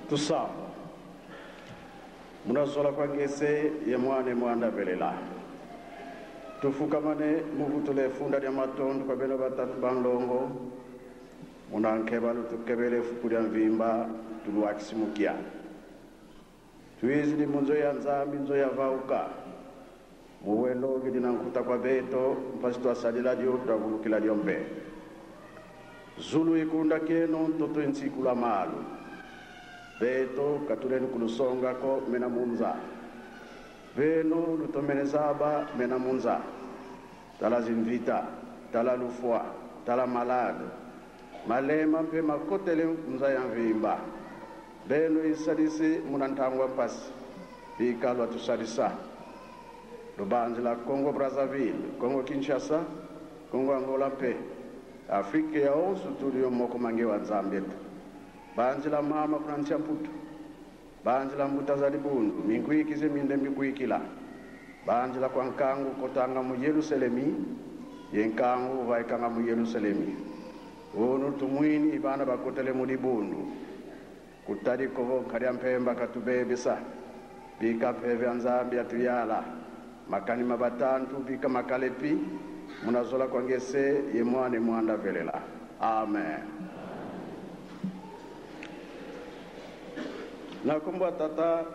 Tusamba munazola kwangese ye mwana mwanda belela tufukamane muvutule funda ya matondo kwa beno batatu banlongo munankeba lutukebele fukulia mvimba tuluakisimukia tuizi ni munzo ya nzambi nzo ya vauka muwelo gidina nkuta kwa beto mpasi tuasalila dio tutavulukila diombe zulu ikunda keno toto insikula malu beto katuleni kulusonga ko mena munza veno lutomene zaba mena munza tala zinvita tala lufwa tala malade malema mpe makotele mza ya mvimba beno isadisi munantangwa mpasi bikalwa tusadisa lubanzi la Congo Brazzaville Congo Kinshasa Congo Angola mpe Afrika ya osu tulio moko mange wa Zambietu banzi la mama kunantia mputu banzi la mbuta za libundu minkuikize minde mikuikila banzi la kwa nkangu kotanga mu Yerusalemi yenkangu vaikanga mu Yerusalemi onu tumwini ibana bakotele mu libundu kutari kovo kari mpemba katubebesa bika peve anzambi atuyala makani mabatantu bika makalepi munazola kwa ngese ye mwana mwanda velela amen. Nakumba tata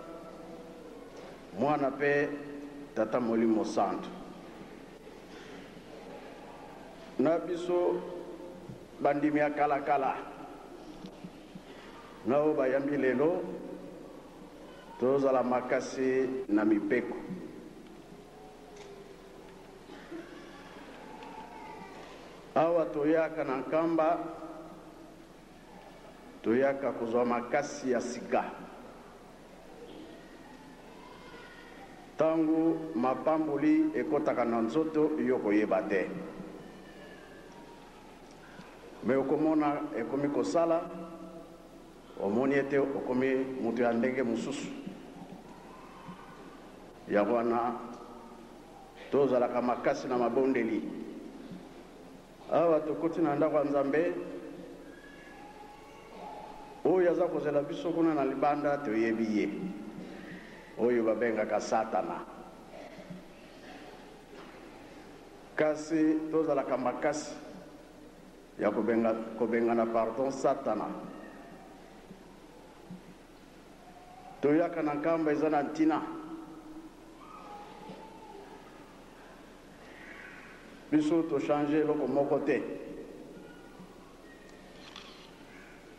mwana pe tata molimo santo na biso bandimi akala kala nao bayambi lelo tozala makasi na mipeko awa toyaka na nkamba toyaka kuzwa makasi ya sika tangu mapamboli ekotaka na nzoto yoko yeba te me okomona ekomi kosala omoni ete okomi mutu ya ndenge mususu ya wana tozalaka makasi na mabondeli awa tokoti na ndako ya Nzambe oyo aza kozela biso kuna na libanda toyebi ye oyo babengaka Satana kasi tozalaka makasi ya kobengana pardon Satana toyaka na nkamba eza na ntina biso to changer loko moko te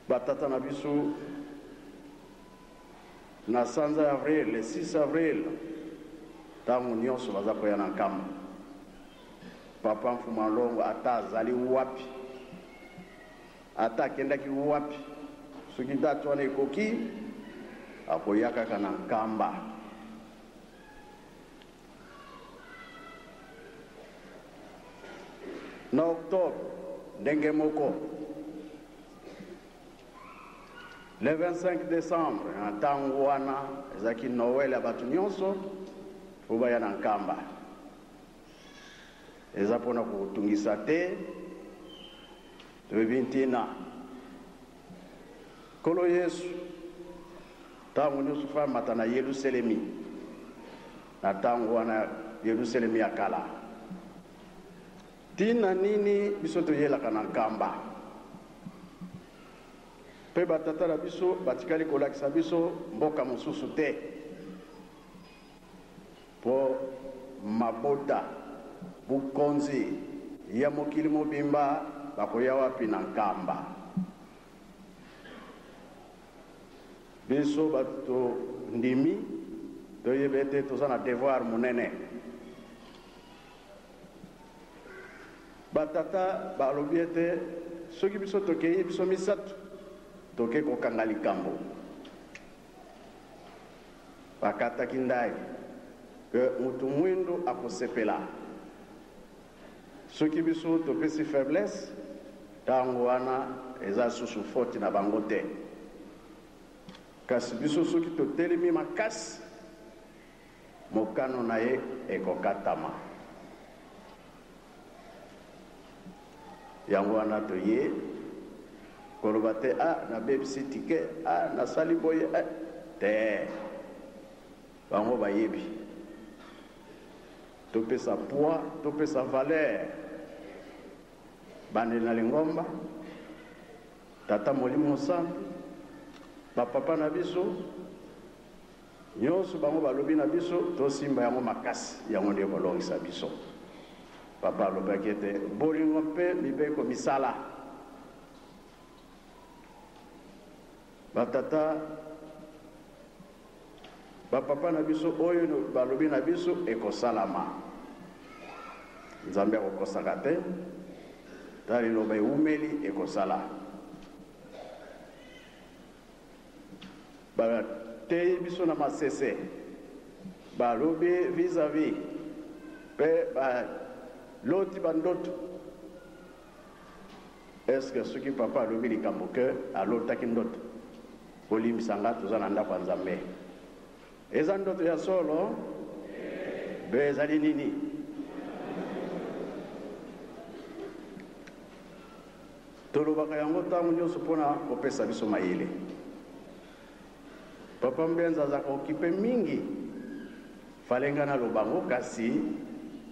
batata na biso na sanza avril le 6 avril tangu nyonso baza koya na nkamba papa mfuma longo ata azali wapi ata akendaki wapi soki datu wana ekoki akoya kaka na nkamba na octobre ndenge moko le 25 décembre ntango wana ezaki Noël ya bato nyonso fo baya na nkamba eza mpona kotungisa te toyebi ntina Nkolo Yesu ntango nyonso famata na Yerusalemi na ntango wana Yerusalemi ya kala tina nini biso toyelaka na nkamba pe batata na biso batikali kolakisa biso mboka mosusu te po mabota bukonzi ya mokili mobimba bakoya wapi na nkamba biso bato ndimi toyebe te toza na devoir monene batata balobi ete soki biso tokei biso misato toke kokanga likambo bakataki ndai ke mutu mwindo akosepela soki biso topesi faiblesse ntango wana eza susu foti na bango te kasi biso soki totelemi makasi mokano na ye ekokatama yango wana toye Korobate na bebisi tike na saliboye te bango bayebi topesa poids topesa valeur bande na lingomba tata molimo santu bapapa na biso nyonso bango balobi na biso tosimba yango makasi yango nde kolongisa biso papa alobaki ete bolingo mpe mibeko misala batata bapapa na biso oyo balobi na biso ekosalama nzambe akokosaka te ta liloba eumeli ekosala batei biso na masese balobi vis-à-vis mpe baloti bandoto eske soki papa alobi likambo ke alotaki ndoto olimbisa nga toza na ndako ya nzambe eza ndoto ya solo be ezali nini tolobaka yango ntango nyonso mpona kopesa biso mayele papa Mbenza azaka okipe mingi falenga na lobango kasi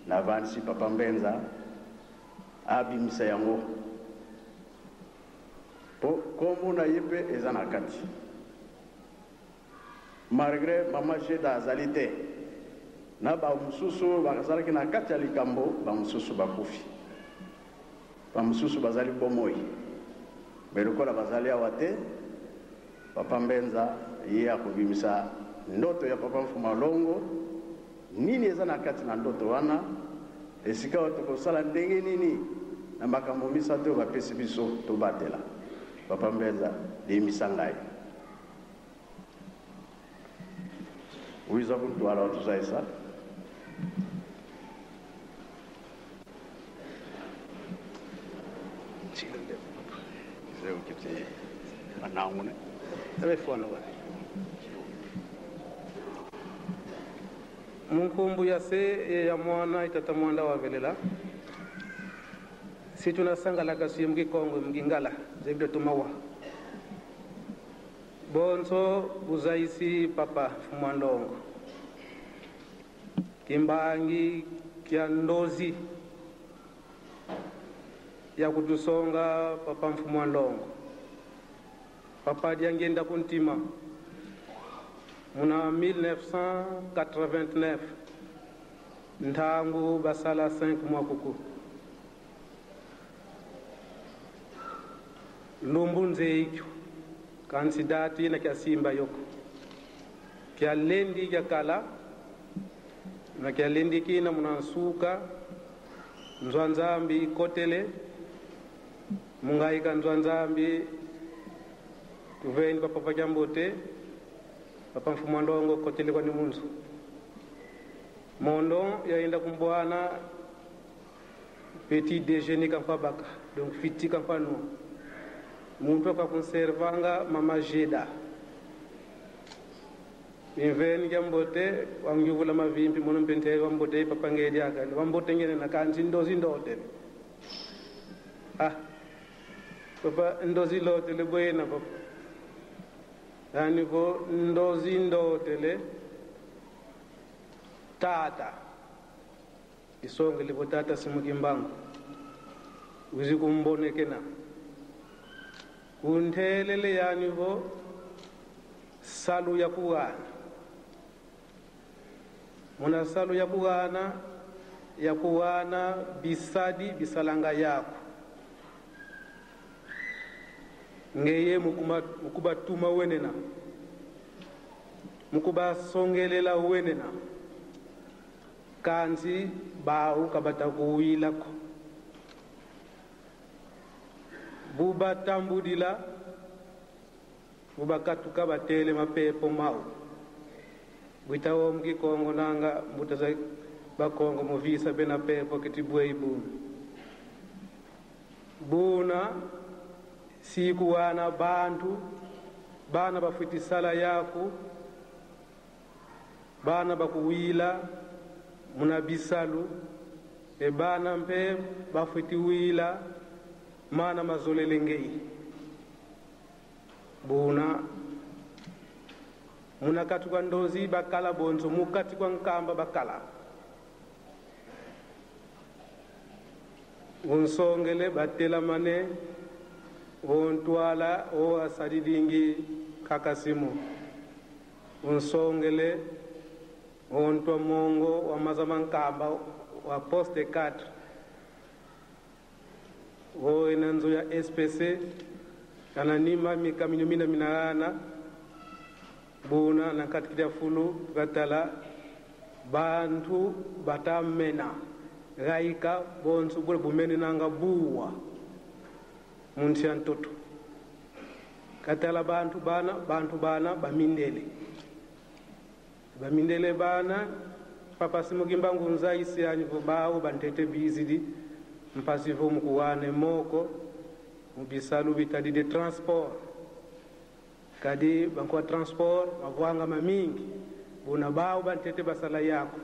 navandisi papa Mbenza abimisa yango po kombo na ye mpe eza na kati malgré mama Jeda azali te na bamosusu bazalaki na kati ya likambo bamosusu bakufi bamosusu bazali bomoi me lokola bazali awa te papa Mbenza ye akobimisa ndoto ya papa Mfumalongo nini eza na kati na ndoto wana esika oyo tokosala ndenge nini na makambo misato bapesi biso tobatela papa Mbenza limisa ngai wiza kuntwala watuzaisa munkumbu ya se ya mwana itata mwanda wavelela si tunasangala siyo mgikongwe mgingala zebile tumawa bonso buzaisi papa Mfumalongo kimbangi kya ndozi ya kutusonga papa Mfumalongo papa diangenda kuntima muna 1989 ntangu basala 5 mois kuku lumbu nzeikyo kansidati na kya simba yoko kya lendi kya kala na kya lendi kina munansuka nzwanzambi kotele mungaika nzwanzambi tuveni papa jambote papa Mfumalongo kotele kwa ni munzu mondo yaenda kumbwana petit déjeuner kampa baka donc fiti kampa no muntu akakonservanga mama Jeda inveni jambote wangyuvula mavimpi mono mpenteri wambote papa ngedi aka wambote ngene na kanzi ndozi ndote papa ndozi lote le boyena papa yani vo ndozi ndote le tata isonge le tata simukimbangu uzi kumbonekena kunthelele yani vo salu ya kuwana muna salu ya kuwana bisadi bisalanga yako ngeye mukubatuma wenena mukubasongelela wenena kanzi bawu kabata kuwilako bubatambudila bubakatuka batele mapepo mau bwitawo mkikongo nanga mbutaza bakongo movisa bena pepo kitibwe ibuna buna siku wana bantu bana bafuti sala yako bana bakuwila munabisalu bana mpe bafuti wila mana mazolele ngei buna munakati kwa ndozi bakala bonzo mukati kwa nkamba bakala unsongele batela mane wontwala o asadidingi kakasimu unsongele wontwa mongo wa mazamankamba wa poste 4 wo inanzo ya SPC ananima mikaminyo mina minarana buna na katikida fulu gatala bantu batamena gaika bonsu bule bumene nanga buwa munti antoto katala bantu bana bamindele bana papa simugimba ngunza isi anyivo bawo bantete bizidi mpasivo mkuwane moko mubisalu bitadi de transport kadi bankwa transport mavwanga mamingi buna bawo bantete basala yako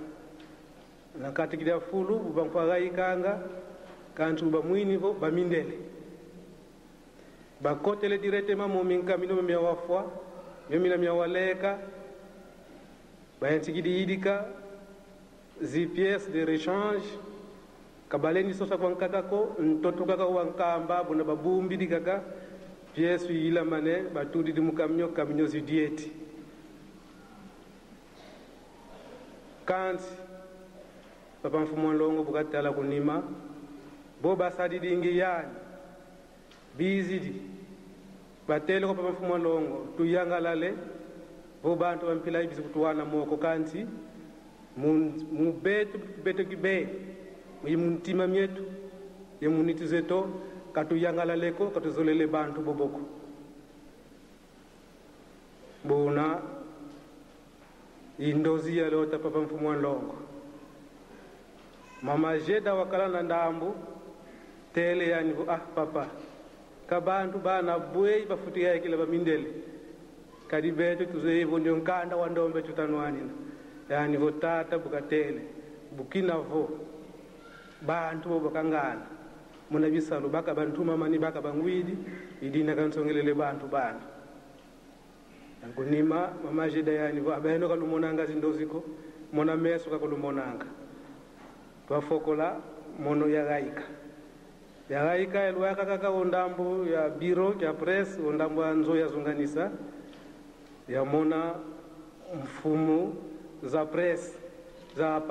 na katikida fulu bankwa gaikanga kantu bamwinivo bamindele bakotele directement mo minka mino me wafwa memina me waleka bayantigidi yidika zi pièces de rechange kabaleni sosa kwa nkakako ntoto kaka wankamba buna babumbi dikaka pièces yila mane batudi di mukamnyo zi dieti kanti papa mfumo longo bukatala kunima bo basadi dingi yani bizidi batele ko papa mfumo longo tuyangalale bo bantu bampila ibizi kutuwana moko kanti mu beto kibe muntima myetu ye muniti zeto katuyangalaleko katuzolele bantu boboko bona indozi ya lota papa mfumo longo mama jeda wakala na ndambu tele yani papa kabantu bana bwe bafutia yakile bamindele kadi beto tuzevo ndio nkanda wa ndombe tutanwani yani votata bukatele bukina vo bantu bokangana muna bisalu baka bantu mama baka bangwidi idina kansongelele bantu bana ngunima mama jeda yani vo abeno kalumonanga zindoziko mona meso kakulumonanga twafokola mono yagaika elwaka kaka ondambu ya biro ya press ondambu anzo ya zunganisa ya mona mfumu za press za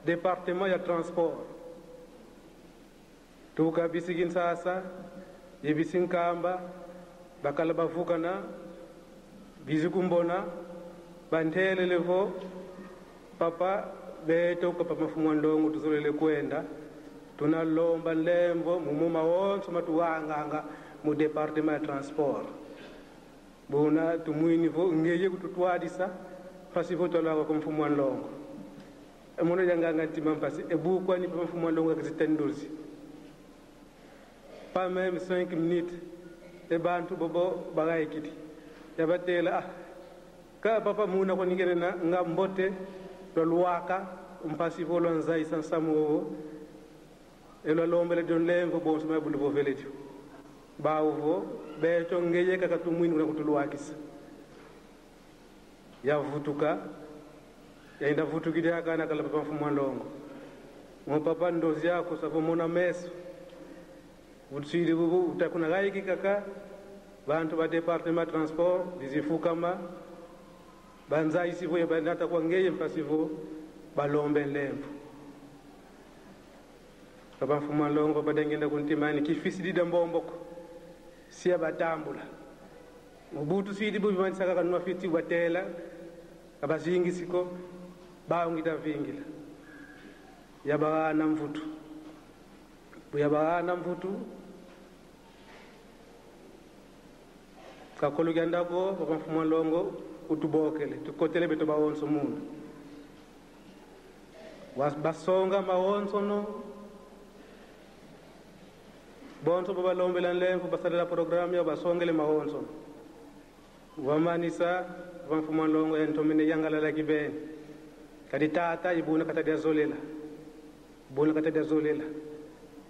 département ya transport tuka bisigin sasa yebisinkamba bakala bavukana bizikumbona bantele levo papa beto ko papa mfumo ndongo tuzolele kwenda tunalomba lembo mumuma wonso matuwanganga mu département ya transport bona tumwini vo ngeye kututwadisa pasi voto la ko mfumo ndongo mono janganga ntima pasi ebukwa ni papa mfumo ndongo kizitendozi pas même 5 minutes e bantu bobo bagaikiti yabatela ka papa muna ko ningere na ngambote lo luaka mpasi volo nzai sansamu elo lombele don lembo bon sama bulu vo velejo bawo beto ngeye kaka tumwini kuna kutuluakisa ya vutuka yaenda vutukidi akana kala papa mfumo ndongo mo papa ndozi yako savo mona meso utsiri bubu utakuna gaiki kaka bantu ba département transport bizifukama banza isivo ya bandata kwa ngeye mpasivo balombe lembo papa mfumo ndongo badengenda kuntimani kifisi dida mbomboko siya batambula mubutu sidi bubi manisaka kanwa fiti watela abazingi siko baungita vingila yabana mvutu buyabana mvutu kakolu gandako papa mfumo ndongo utubokele tukotele beto bawonso mundu basonga mawonso no bonso baba lombela lempo basala programme ya basongele mawonso wamanisa mfumo ndongo entomene yangala la kibeni kadi tata ibuna katadia zolela buna katadia zolela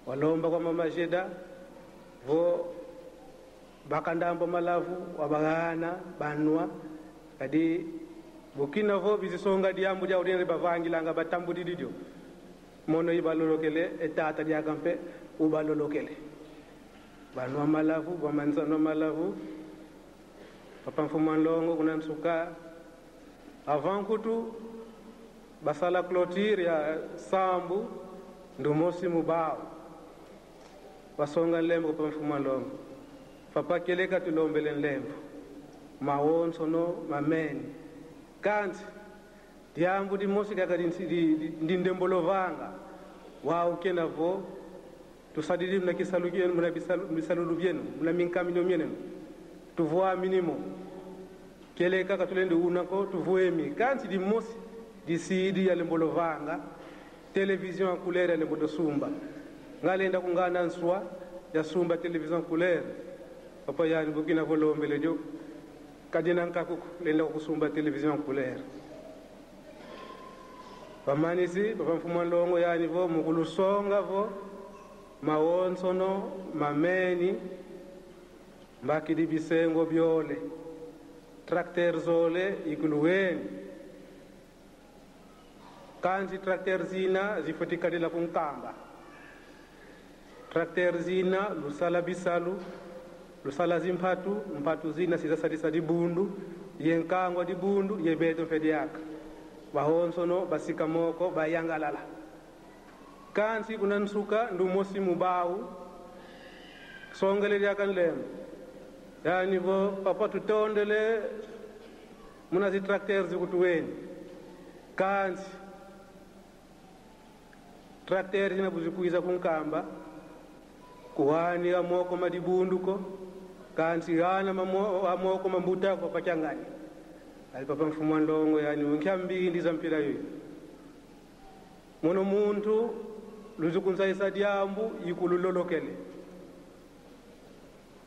walomba kwa mama jeda vo bakandambo malavu wabagana banwa kadi bukina vo bizisonga diambu ja udene bavangilanga batambu didio mono ibalolokele etata dia kampe ubalolokele banwa malavu bamanzano malavu papa mfumanlongo kuna nsuka avant kutu basala clôture ya sambu ndumosi mubao basonga lembo papa mfumanlongo papa keleka tulombele lembo mawonso no mameni kanti diambu di mosi kaka di ndembolovanga wao kena vo tusadidi mna kisalugien mna bisalulu bienu mna minkamino mienu tuvoa minimo kele kaka tulende unako tuvoemi kanti di mosi di sidi ya lembolovanga television couleur ya lembo sumba ngalenda kungana nswa ya sumba television couleur papa yani bukina volombele jo kadina nkakuku lenda kusumba television couleur pamanisi papa mfumanlongo yani vo mukulusonga vo mawonsono mameni mbakidi bisengo byole tracteur zole ikuluweni kanti tracteur zina zifotikadila kunkamba tracteur zina lusala bisalu lusala mpatu zina sizasadisa dibundu yenkangwa dibundu yebeto fediaka bahonsono basika moko bayangalala kansi kunansuka ndumosi mubau songele diakan lem yani vo papa tutondele muna zi tracteur zikutuweni kansi tracteur zina buzikuiza kunkamba kuhani amoko madibundu ko kansi gana amoko mambuta ko pachangani ali papa mfumanlongo yani unkyambi ndiza mpira yoyo mono muntu luzukunza isadiambu ikululolokele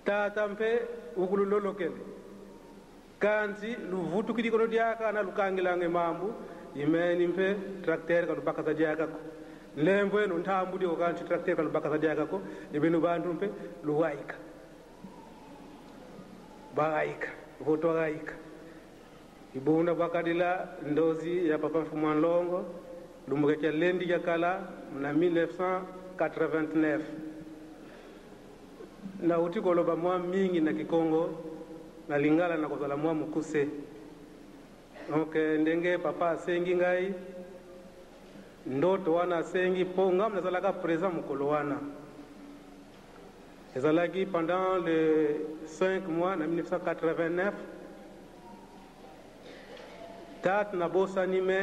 tata mpe ukululolokele kansi luvutu kidikono diaka na lukangilange mambu imeni mpe tracteur kalubaka za diaka ko lembo eno ntambu dio kanti tracteur kalubaka za diaka ko ibenu bantu mpe luwaika bagaika voto gaika ibunda bakadila ndozi ya papa mfumanlongo lumukeke lendi ya kala na 1989 na utikoloba mwa mingi na kikongo na lingala na kozala mwa mukuse donc ndenge papa sengi ngai ndoto wana sengi ponga mnazalaka présent mukolo wana ezalaki pendant les 5 mois na 1989 tat na bosa nime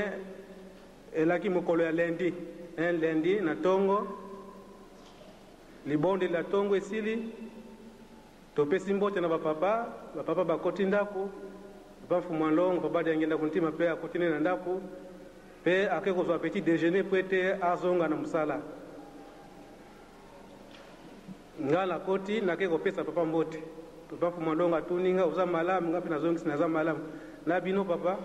elaki mokolo ya lendi lendi na tongo libonde la tongo esili topesi mbote na bapapa bakoti ndako papa mfumanlongo papa diangenda kuntima pe akotine na ndako pe akekozwa petit déjeuner pwete azonga na musala ngala koti nakeko pesa papa mbote papa mfumanlongo atuninga uza malamu ngapi nazongisi naza malamu na bino papa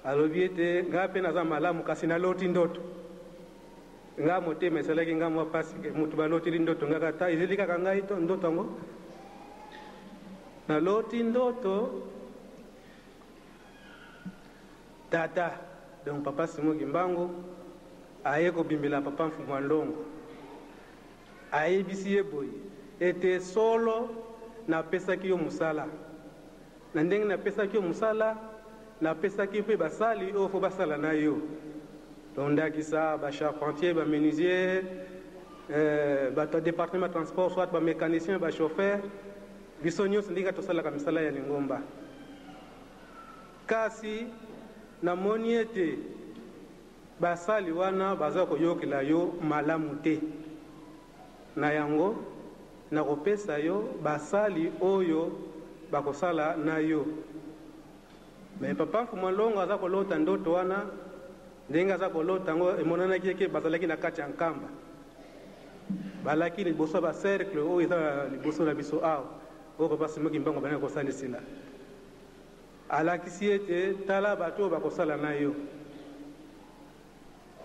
alobiete ngape naza malamu kasi na loti ndoto nga motema esalaki nga mwa pasi mutu balotili ndoto nga kata izilika kangai to ndoto ngo na loti ndoto tata donc papa Simo Kimbangu aye ko bimbila papa Mfumanlongo aye bisiye boy ete solo na pesa kiyo musala na ndenge na pesa kiyo musala na pesa kipe basali ofo basala na yo ndaki sa ba charpentier ba menuisier ba département transport soit ba mécanicien ba chauffeur bisonyo sindika tosala ka misala ya lingomba kasi na moniete basali wana baza ko yokela yo malamu te na yango na kopesa yo basali oyo bakosala na yo mais papa Mfumanlongo aza kolota ndoto wana ndenga aza kolota ngo emonana kieke bazalaki na kati ya nkamba balaki liboso ba cercle oyo eza liboso na biso awa oyo papa Simo Kimbangu bana kosalisila alakisi ete tala bato bakosala na yo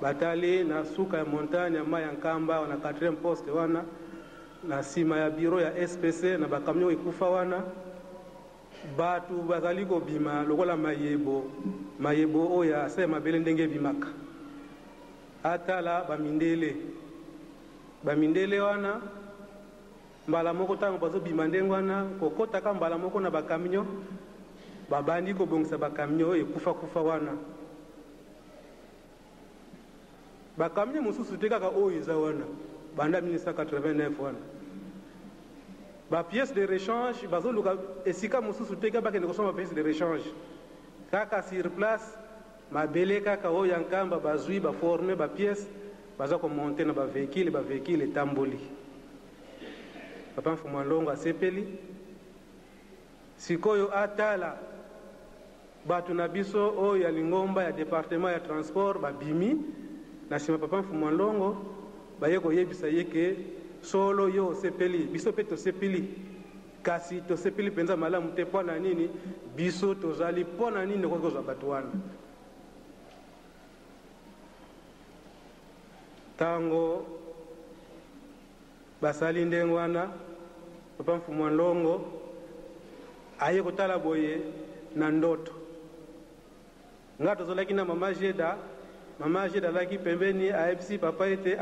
batali na suka ya montagne ya mai ya nkamba wana 4e poste wana na sima ya biro ya SPC na bakamio ekufa wana batu bazali kobima lokola mayebo oyo ase mabele ndenge bimaka atala bamindele wana mbala moko ntango bazobima ndenge wana kokotaka mbala moko na bakamio babandi kobongisa bakamio oyo ekufa wana bakamio mosusu te kaka oyo eza wana banda 1989 wana pièce de rechange bazoluka esika mosusu te kaka bakende kosomba pièce de rechange kaka sur place mabele kaka oyo ya nkamba bazwi baforme pièce baza komonte na bavéhicule etamboli papa Mfumu Ndongo asepeli sikoyo atala batu na biso oyo ya lingomba ya département ya transport babimi na sima papa Mfumu Ndongo baye koyebisa yeke solo yo sepeli biso pe tosepeli kasi tosepeli penza malamu te mpo na nini biso tozali mpo na nini kokozwa bato wana tango basali ndenge wana papa Mfumu Ndongo aye kotala boye na ndoto nga tozalaki na mama Jeda alaki pembeni ayebisi papa ete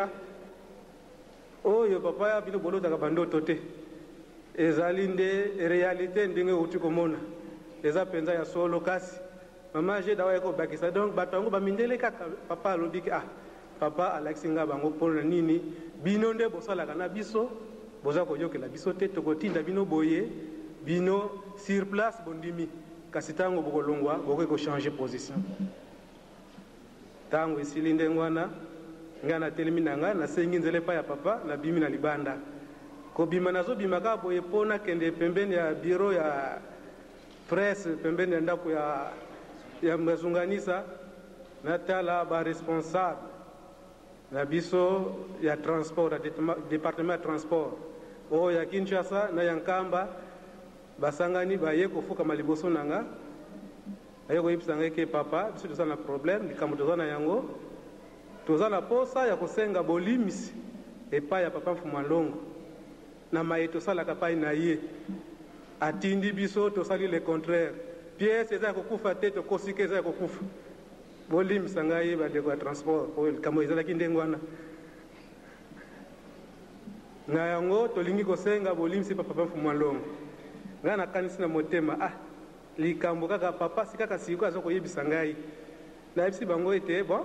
oyo papa ya bino bolotaka bandoto te ezali nde réalité ndenge uti komona eza penza ya solo kasi mama Jeda waye kobakisa donc bato yango bamindele kaka papa alobiki papa alakisi nga bango mpona nini bino nde bosalaka na biso boza koyokela biso te tokotinda bino boye bino sur place bondimi kasi ntango bokolongwa bokoki kochange position ntango esili ndenge wana nga natelemi na nga nasengi nzela epai ya papa nabimi na libanda kobima nazobima kaka boye mpo nakende pembeni ya biro ya presse pembeni ya ndako ya mazunganisa natala baresponsable na biso ya transport ya département ya transport oyo ya Kinshasa na ya Nkamba basangani baye kofukama liboso na nga aye koyebisa nga eke papa biso toza na problème likambo toza na yango toza na posa ya kosenga bolimisi epai ya papa Mfumu Ndongo na maye tosalaka pai na ye atindi biso tosali le contraire pièce eza ya kokufa te tokosika eza ya kokufa bolimisa ngai bandeko ya transport oyo likambo ezalaki ndenge wana na yango tolingi kosenga bolimisi pa papa Mfumu Ndongo ngai nakanisi na motema likambo kaka papa si kaka siko aza koyebisa ngai nayebisi bango ete bon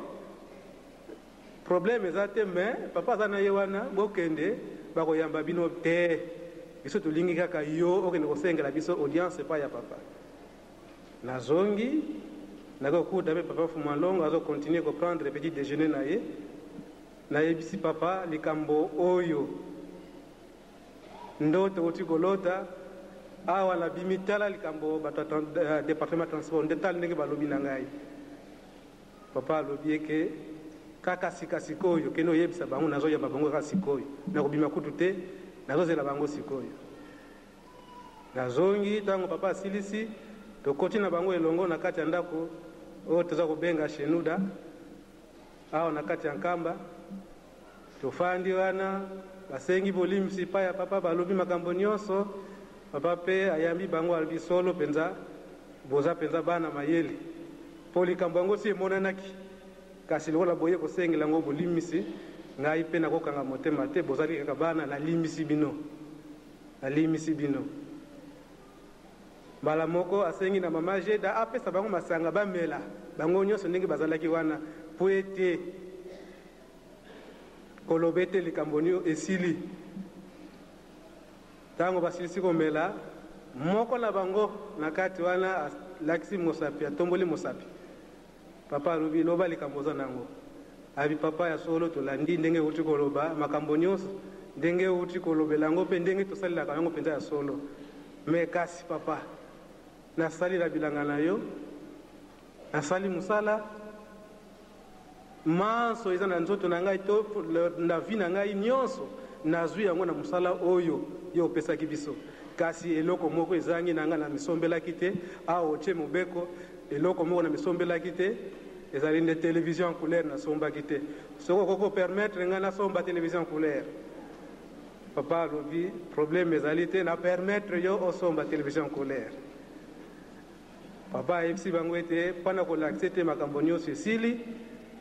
problème eza te mais papa aza na ye wana bokende bakoyamba bino te biso tolingi kaka yo okende kosengela biso audience epai ya papa nazongi nakokuta mpe papa Mfumu Ndongo azokontinue koprendre petit déjeuner na ye nayebisi papa likambo oyo ndoto oti kolota awa nabimi tala likambo bato ya département transport nde tala ndenge balobi na ngai papa alobi eke kaka sikoyo kende oyebisa bango nazoyamba bango kaka sikoyo nakobima kutu te nazozela bango sikoyo nazongi ntango papa asilisi tokoti na bango elongo na kati ya ndako oyo toza kobenga shenuda awa na kati ya Nkamba tofandi wana basengi bolimisi epai ya papa balobi makambo nyonso papa mpe ayambi bango alobi solo mpenza boza mpenza bana mayele mpo likambo yango si emonanaki kasi lokola boye kosengela yango bolimisi ngai mpe nakokanga motema te bozali kaka bana nalimisi bino mbala moko asengi na mama Jeda apesa bango masanga bamela bango nyonso ndenge bazalaki wana po ete koloba ete likambo nio esili ntango basilisi komela moko na bango na kati wana alakisi mosapi atomboli mosapi papa alobi loba likambo oza nango abi papa ya solo tolandi ndenge euti koloba makambo nyonso ndenge euti kolobela yango mpe ndenge tosalelaka yango mpenza ya solo me kasi papa nasalila bilanga na yo nasali mosala manso eza na nzoto na ngai to na vi na ngai nyonso nazwi yango na mosala oyo yo opesaki biso kasi eloko moko ezangi na ngai na misombelaki te awa otie mobeko eloko moko na misombelaki te ezali nde télévision couleur nasombaki te soko koko permettre ngai nasomba télévision couleur papa alobi problème ezali te na permettre yo osomba télévision scolaire. Papa ayebisi bango ete mpona kolakisa ete makambo nyonso esili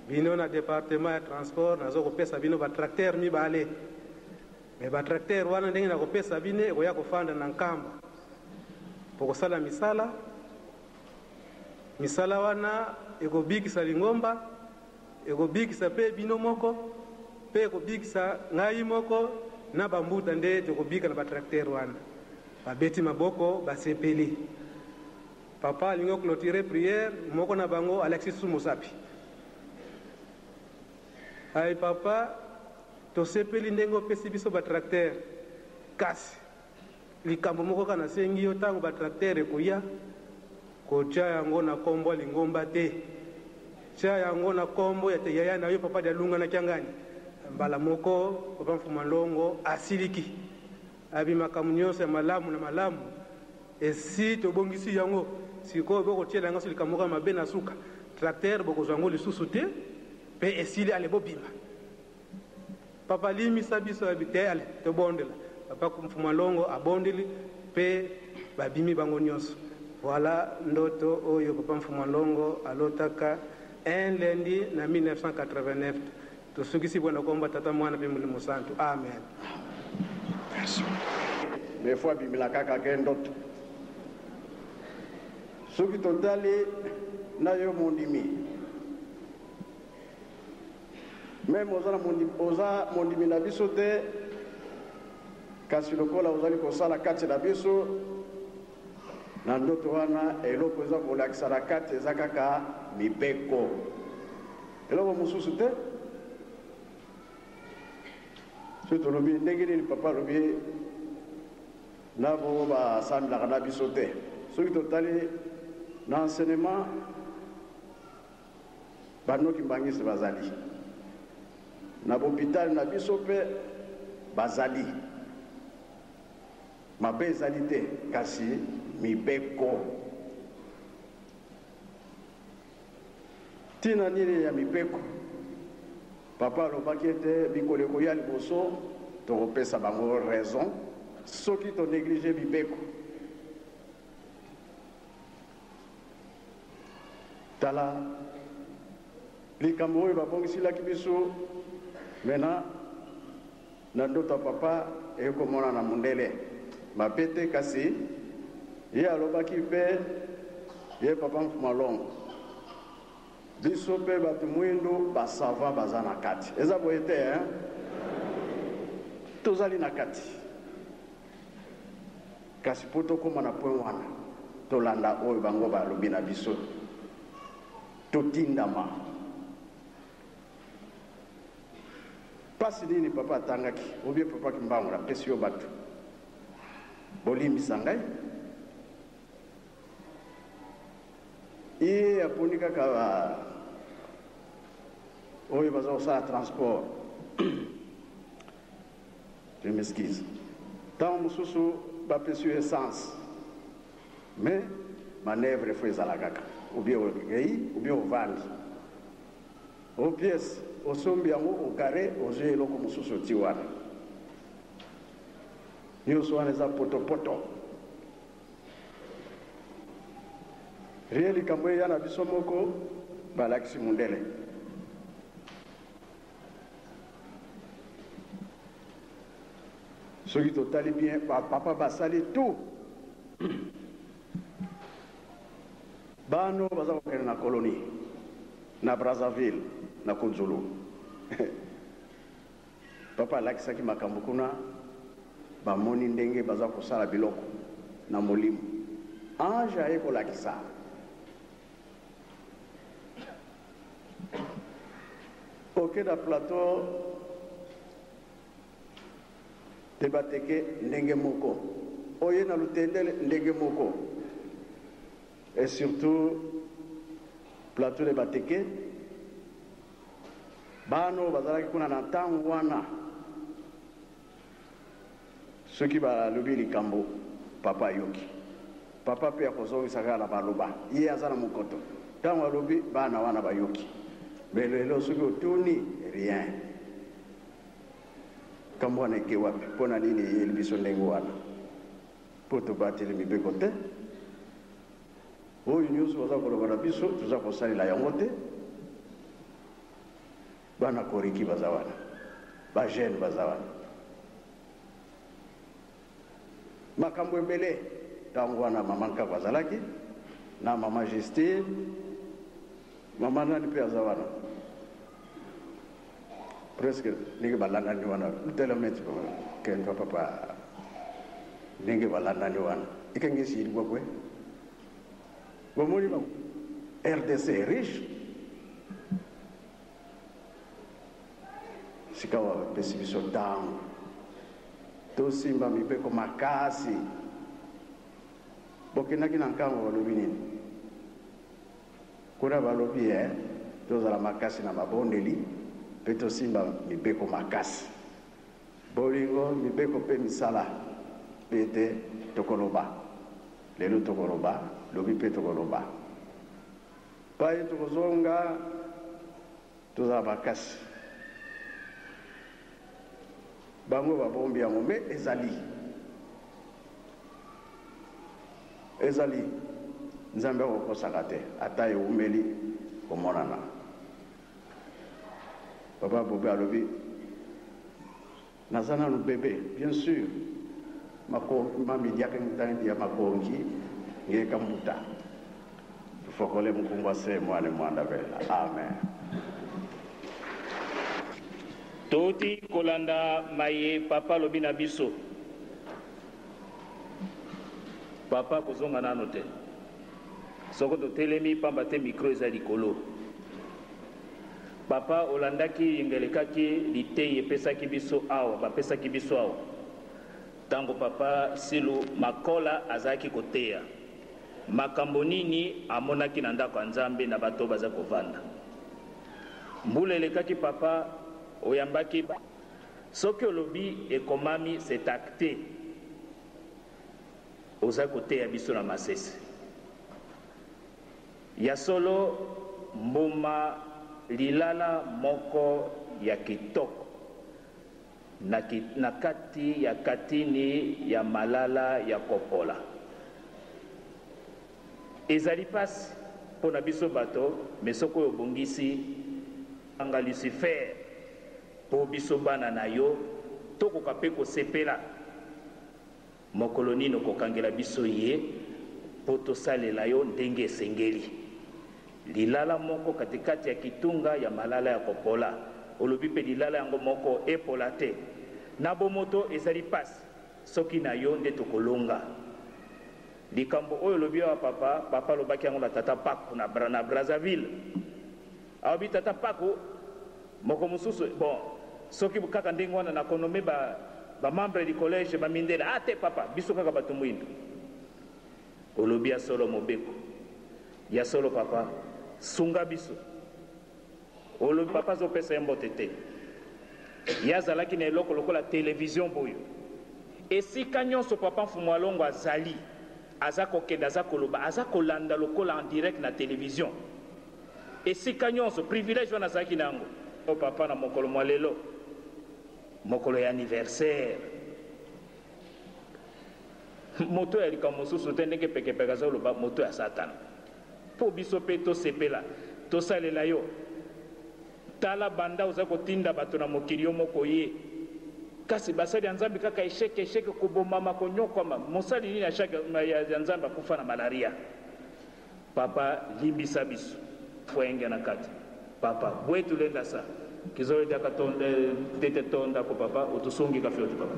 bino na département ya transport nazo kopesa bino batracteur mibale. Me batracteur wana ndenge na kopesa bino ekoya kofanda na nkamba po kosala misala wana ekobikisa lingomba, ekobikisa pe bino moko, pe ekobikisa ngai moko na bambuta nde ekobika na batracteur wana. Babeti maboko basepeli. Papa alingo clôturer prière moko na bango Alexis Musapi. Ay papa tosepeli ndenge opesi biso batracteur kasi likambo moko kana sengi yo tango batracteur ekoya kotia yango na kombo lingomba te, tia yango na kombo ya yaya na yo papa dalunga na kiangani mbala moko papa Mfumalongo asiliki abimaka nyonso ya malamu na malamu esi tobongisi yango sikoyo bokotiela yango likambo kama mabe na suka tracteur bokozwa yango lisusu te pe esili ale bobima. Papa limisa biso abite ale tobondela papa Mfumalongo abondeli pe babimi bango nyonso. Voilà ndoto oyo papa Mfumalongo alotaka un lundi na 1989. Tosukisi bwana komba tata mwana pe mulimo santu. Amen. Des fois bimila kaka ke ndoto soki totali na yo mondimi même oza mondimi na biso te kasi lokola ozali kosala kati na biso na ndoto wana eloko eza kolakisa na kati eza kaka mibeko eloko mosusu te. So tolobi ndenge nini papa lobi nabo basambelaka na biso te soki totali na enseignement banoki mbangisi bazali na bohôpital na biso mpe bazali mabe ezali te kasi mibeko. Tina nini ya mibeko papa alobaki ete bikoleko ya liboso tokopesa bango raison soki tonéglige mibeko. Tala likambo oyo babongisilaki biso mena na ndoto papa ekomona na mundele mabe te kasi ye alobaki mpe ye papa Mfumalongo biso mpe bato mwindu basava baza na kati eza boye te tozali na kati kasi po tokóma na point wana tolanda oyo bango balobi na biso totindama. Pasi nini papa atangaki obie papa kimbango na pesi yo bato bolimbisa ngai ye aponi kaka oyo baza kosala transport je m'excuse ntango mosusu bapesi yo essence mais manèvre efo ezala kaka obie okei obie ovandi o pièce osombi yango okare ozwi eloko mosusu oti wana nyonso wana eza potopoto rie likambo eya na biso moko balakisi mundele soki totali bien papa basali tout bano baza kokende na colonie na Brazzaville na Kunzulu papa alakisaki makambo kuna bamoni ndenge baza kosala biloko na molimo ange aye kolakisa oke na plateau te bateke ndenge moko oye na lutendele ndenge moko et surtout plateau de bateke bano bazalaki kuna na ntango wana soki balobi likambo papa ayoki papa mpe akozongisa kaka na baloba ye aza na mokoto ntango alobi bana wana bayoki me lelo soki otuni rien kambwana ke wapi pona nini yeli biso ndenge wana po tobateli mibeko te oyo nyonso baza koloba na biso toza kosalela yango te bana koriki baza wana bajene baza wana makambo ebele ntango wana mama nkako azalaki na mama Justine mama nani mpe aza wana presque ndenge balandani wana telemete kendo papa ndenge balandani wana ikenge siri kwakwe bomoni ba RDC riche sikawa pesi biso ntango tosimba mibeko makasi bokendaki na nkango balobi nini kuna balobi tozala makasi na mabondeli mpe tosimba mibeko makasi bolingo mibeko mpe misala mpe ete tokoloba lelo tokoloba lobi mpe tokoloba paye tokozonga tozala makasi bango babombi yango me ezali nzambe akokosaka te ata eumeli komonana papa bobe alobi naza nanu bebe bien sûr mamidiaka ntangi ya makongi ngeka mbuta tufokole mkungwa se mwane mwanda vela amen toti kolanda maye papa lobi na biso papa kozonga nano te soko totelemi pamba te mikro eza likolo papa olandaki yengelekaki litei epesaki biso awa bapesaki biso awa ntango papa Silu Makola azalaki koteya makambo nini amonaki na ndako ya Nzambe na bato baza kovanda mbula elekaki papa oyambaki soki olobi ekomami c'est acté oza koteya biso na masese ya solo mbuma lilala moko ya kitoko na kati ya katini ya malala ya kopola ezali pasi mpo na biso bato me soki oyo obongisi anga Lucifer mpo biso bana na yo tokoka mpe kosepela mokolo nini okokangela biso ye mpo tosalela yo ndenge esengeli lilala moko katikati ya kitunga ya malala ya kopola olobi mpe lilala yango moko epola te na bomoto ezali pasi soki na yo nde tokolonga likambo oyo olobi awa papa alobaki yango na tata Paku na Brazzaville aobi tata Paku moko mosusu bon soki kaka ndenge wana nakonome bamembre du collège bamindela te papa biso kaka bato mwindu olobi ya solo mobeko ya solo papa sunga biso olobi papa azopesa ye mbote te ye azalaki na eloko lokola télévision boyo esika nyonso papa Mfumu Alongo azali aza kokende aza koloba aza kolanda lokola en direct na télévision esika nyonso privilège wana azalaki nango o papa na mokolo mwa lelo mokolo ya anniversaire moto ya likambo mosusu te ndenge pekepeke aza koloba moto ya satana mpo biso mpe tosepela tosalela yo tala banda oza kotinda bato na mokili yo moko ye kasi basali ya Nzambe kaka esheke kobomama konyokwama mosali nini ya Nzambe akufa na malaria papa limbisa biso fwenge na kati papa bwetulenda sa kizoyedaka tete tonda ko papa otusungi kafyoti papa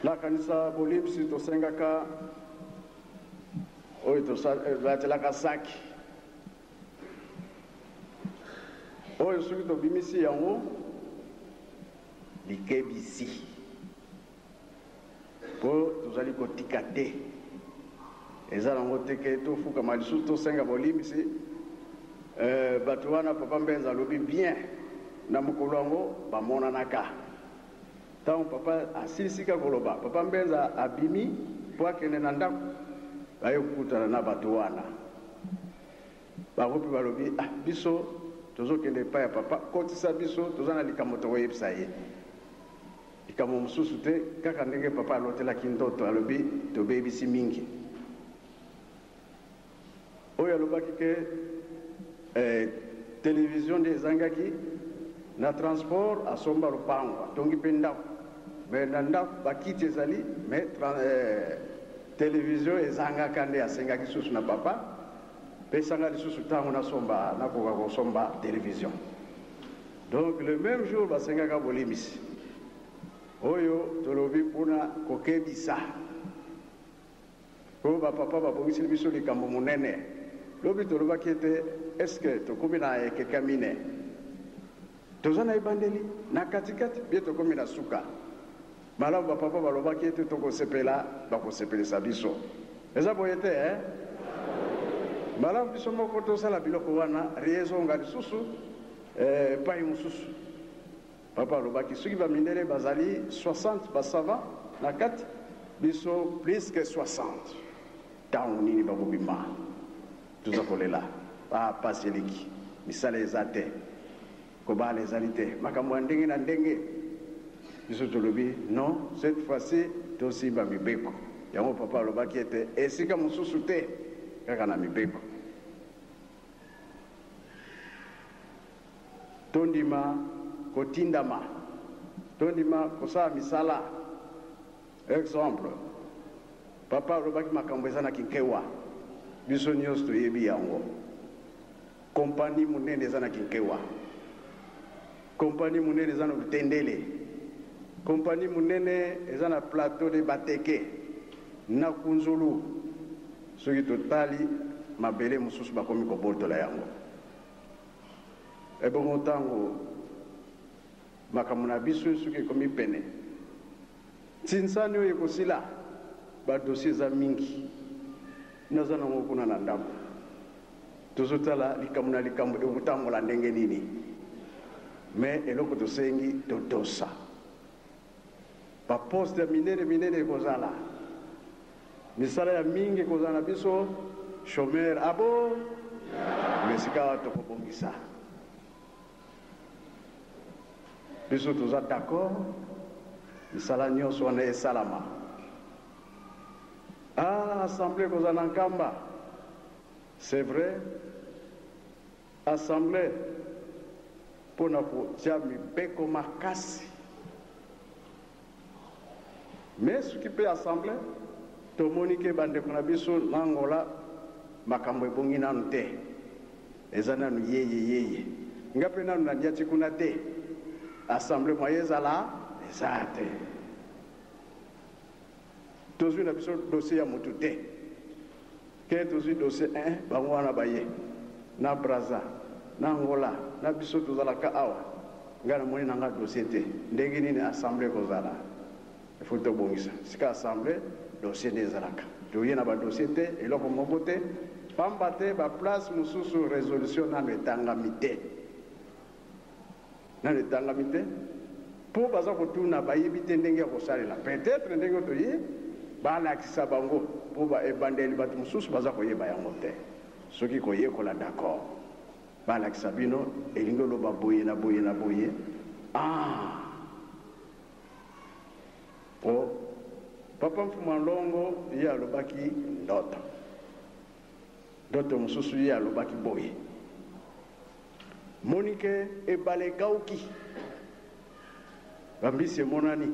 na kanisa bolimsi tosengaka oyo tolatelaka saki oyo soki tobimisi yango likebisi mpo tozali kotika te eza nango teke tofukama lisusu tosenga bolimbisi bato wana papa Mbenza alobi bien na mokolo yango bamonanaka ntango papa asilisika koloba papa mbenza abimi mpo akende na ndako baye kokutana na bato wana bango mpe balobi biso tozokende epai ya papa kotisa biso toza na likambo tokoyebisa ye likambo mosusu te kaka ndenge papa alotelaki ndoto alobi tobebisi mingi oyo alobaki ke télévision nde ezangaki na transport asomba lopango atongi mpe ndako me na ndako bakiti ezali me télévision ezangaka nde asengaki susu na papa mpe esanga lisusu ntango nakoka kosomba télévision donc le même jour basengaka bolimisi oyo tolobi mpona kokebisa po bapapa babongiseli biso likambo monene lobi tolobaki ete eske tokomi na ekeka mine toza na ebandeli na katikati bie tokomi na suka malamu bapapa balobaki ete tokosepela bakosepelisa biso eza boye te malamu biso moko tosala biloko wana riezonga lisusu epai mosusu papa alobaki soki bamindele bazali 60 basava na kati biso plus que 60 ntango nini bakobima toza kolela pasi eleki misala eza te kobala ezali te makambo ya ndenge na ndenge biso tolobi non cette fois-ci tosimba mibeko yango papa alobaki ete esika mosusu te kaka na mibeko tondima kotindama tondima kosala misala exemple papa alobaki makambo eza na kinkewa biso nyonso toyebi yango kompani monene eza na kinkewa kompani monene eza na lutendele kompani monene eza na plateau de bateke na kunzulu soki totali mabele mosusu bakomi kobotola yango ebongo ntango makambo na biso soki ekomi pene ntinsani oyo ekosila badosie eza mingi naza nango kuna na ndako tozotala likambo na likambo ekotambola ndenge nini me eloko tosengi totosa baposte ya minene ekozala misala ya mingi ekozala na biso chômeur abo mesika tokobongisa biso toza d'accord misala nyonso wana esalama assemblée kozala na nkamba c'est vrai assemblée mpona kotia mibeko makasi me soki mpe assemblée tomoni ke bandeko na biso na Angola makambo ebongi nanu te eza nanu yeye nga mpe nanu nadiati kuna te assemblée moye ezala eza te tozwi na biso dossier ya motu te ke tozwi dossier 1 bango wana baye na Braza na Angola na biso tozalaka awa nga namoni nanga dossier te ndenge nini assemblée kozala ifo tobongisa sika assemblée dossier nde ezalaka toye na badossier te eloko moko te pamba te baplace mosusu résolution nano etangami te mpo baza kotuna bayebi te ndenge ya kosalela peut-être ndenge toye balakisa bango mpo ebandeli bato mosusu baza koyeba yango te soki koyekola d'accord balakisa bino elingi oloba boye na boye po papa Mfuma Longo ye alobaki ndoto mosusu ye alobaki boye monike ebale ekauki bambisi emonani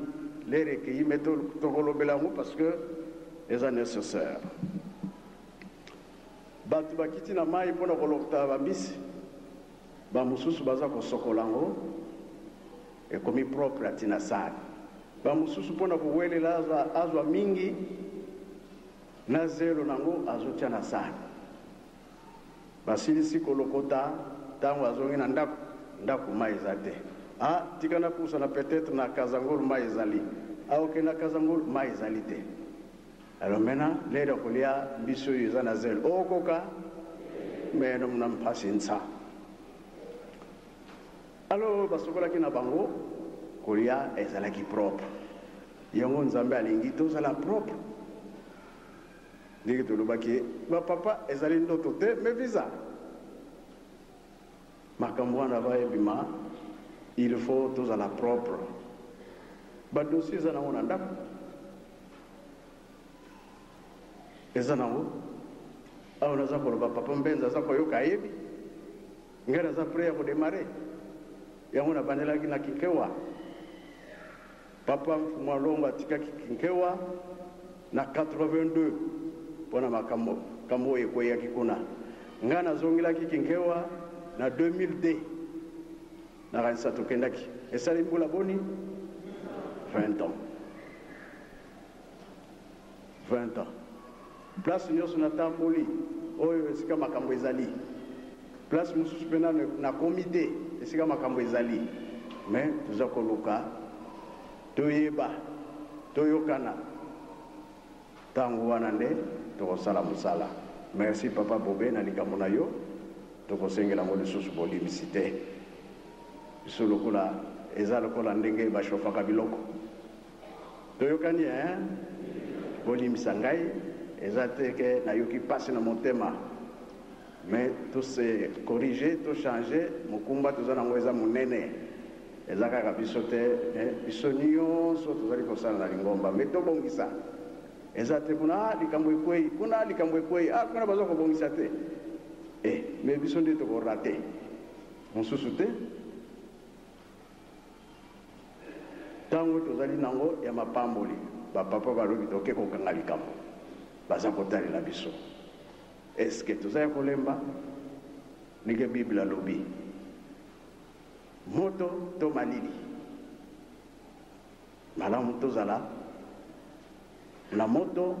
lere ekei me tokolobela yango parce que eza nécessaire bato bakiti na mai mpona kolokota bambisi bamosusu baza kosokola yango ekomi propre atina sani bamosusu mpona kowelela azwa mingi na zelo nango azotia na sani basilisi kolokota ntango azongi na ndako mai eza te tika na pusana peut-être na Kazangolu mai ezali aoke na Kazangolu mai ezali te alors maintenant lere kolia biso oyo eza na zelo okoka meno mna mpasi nsa alors basokolaki na bango kolia ezalaki propre yango nzambe alingi tozala propre ndenge tolobaki bapapa ezali ndoto te me visa makambo wana bayebima il faut tozala propre badosie eza nango na ndako eza nango awa naza koloba papa mbenza aza koyoka ayebi ngai naza pre ya kodemare yango nabandelaki na kinkewa papa mfumu alongo atikaki kinkewa na 82 mpona makambo oyo ekweyaki kuna ngai nazongelaki kinkewa na 2002 nakanisa tokendaki esali mbula boni 20 ans place nyonso natamboli oyo esika makambo ezali place mosusu mpena na komite esika makambo ezali me toza koluka toyeba toyokana ntango wana nde tokosala mosala merci papa bobe na likambo na yo tokosengela ngo lisusu bolimisi te biso lokola eza lokola ndenge bashofaka biloko toyokani bolimisa ngai eza te ke nayoki mpasi na motema mais tose corrige tochange mokumba toza nango eza monene eza kaka biso te biso nyonso tozali kosala na lingomba me tobongisa eza te kuna likambo ekwei kuna likambo ekwei kuna baza kobongisa te me biso nde tokorate mosusu te ntango tozali nango ya mapamboli bapapa balobi toke kokanga likambo baza kotalela biso eske toza ya kolemba ndenge bible alobi moto to malili malamu tozala na moto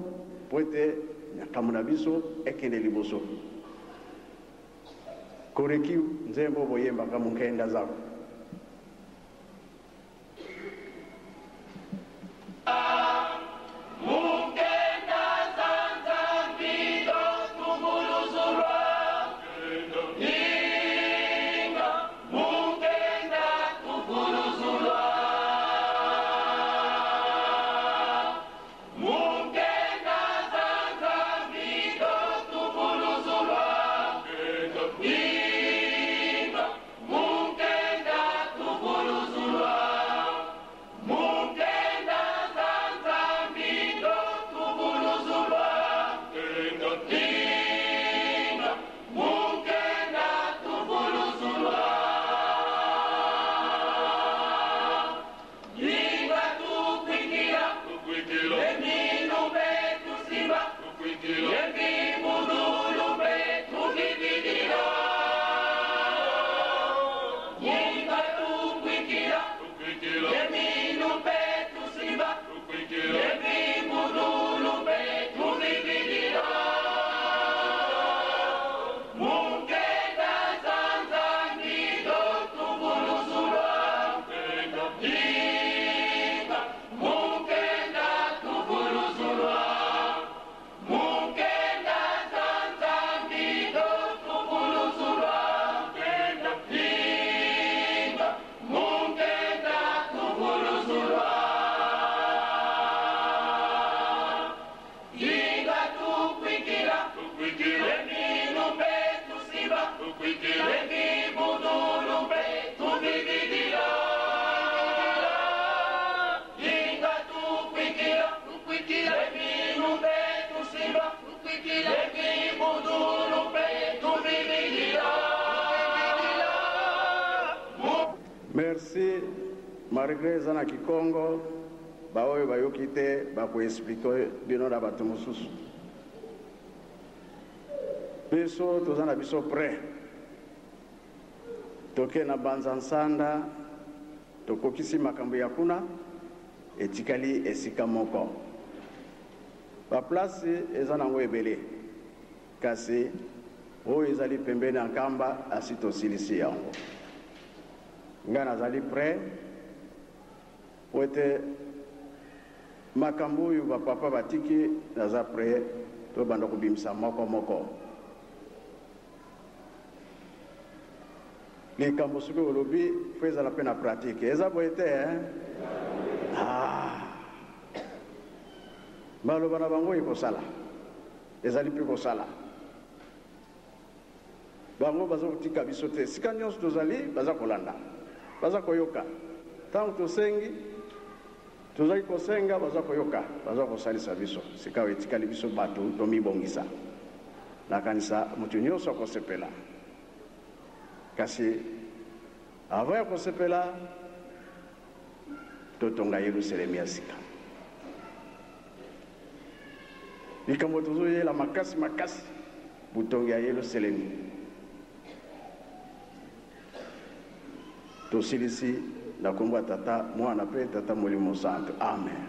po ete makambo na biso ekende liboso koreki nzembo boyembaka monkenda zako merci malgré eza na kikongo baoyo bayoki te bakoexplike bino na bato mosusu biso toza na biso pre toke na banza nsanda tokokisi makambo ya kuna etikali esika moko baplace eza nango ebele kasi oyo ezali pembeni ya nkamba asi tosilisi yango ngai nazali pre po ete makambo oyo bapapa batiki naza pre tobanda kobimisa moko moko likambo soki olobi fo ezala mpe na pratique eza boye te maloba na bango ekosala ezali mpe kosala bango baza kotika biso te sika nyonso tozali baza kolanda baza koyoka ntango tosengi tozali kosenga baza koyoka baza kosalisa biso sika etikali biso bato tomibongisa nakanisa moto nyonso akosepela kasi avant ya kosepela totonga Yerusalemu ya sika likambo tozoyela makasi makasi butongi ya Yerusalemu tosilisi na kombo ya tata mwana mpe tata molimo santo amen.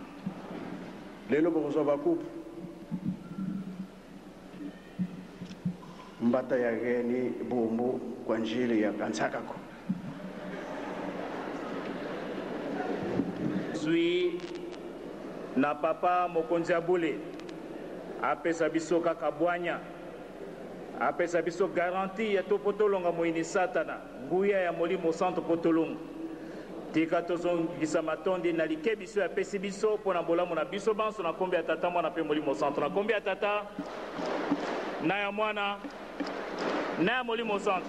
Lelo bokozwa bakupu mbata ya geni bumbu kwa njili ya kansakako zwi na papa mokonzi abule apesa biso kaka bwanya apesa biso garanti ya topotolonga moyini satana nguya ya molimo santo potolonga tika tozongisa matondi na like biso ya pesi biso mpona bolamu na biso banso na kombe ya tata mwana mpe molimo santo na kombe ya tata na ya mwana na ya molimo santo